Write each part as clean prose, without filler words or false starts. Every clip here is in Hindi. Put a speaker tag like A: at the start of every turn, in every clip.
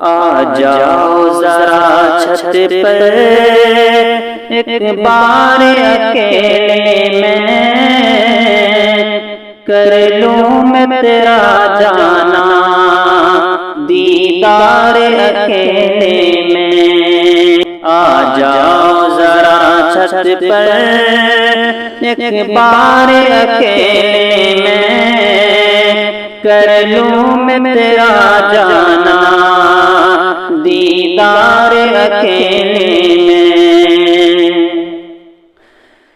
A: आ जाओ जरा छत पर एक बार अकेले में, कर लूं मैं तेरा जाना दीदार अकेले में। आ जाओ जरा छत पर एक बार अकेले में, कर लूं मैं तेरा जाना दीदार अकेले में।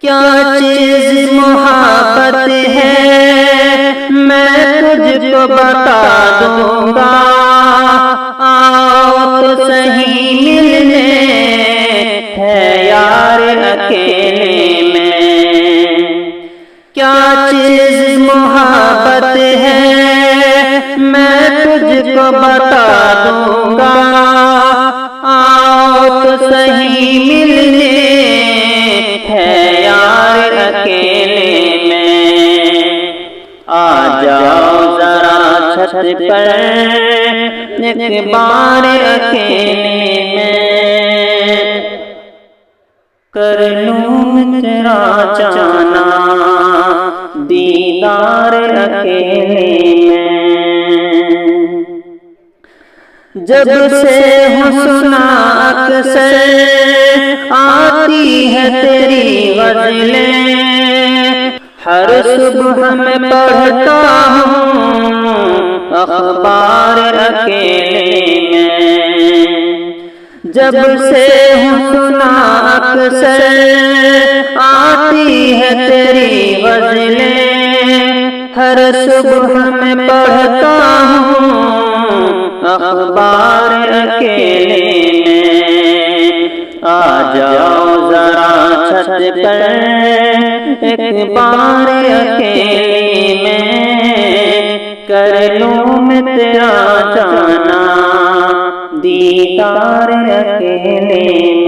A: क्या चीज़ मोहब्बत है मैं तुझको बता दूंगा, आओ तो सही मिलने है यार अकेले में। क्या चीज़ मोहब्बत है मैं तुझको बता दूंगा, आओ तो सही मिलने है यार अकेले में। आ जाओ जरा छत पर एक बार अकेले में, कर लूं तेरा जाना दीदार अकेले में। जब से हूँ सुना अक्सर आती है तेरी गज़लें, हर सुबह मैं पढ़ता हूँ अखबार अकेले में। जब से हूँ सुना अक्सर आती है तेरी गज़लें, हर सुबह मैं पढ़ता हूँ अखबार अकेले में। आ जाओ जरा छत पर एक बार अकेले में, कर लूं मैं तेरा जाना दीदार अकेले में।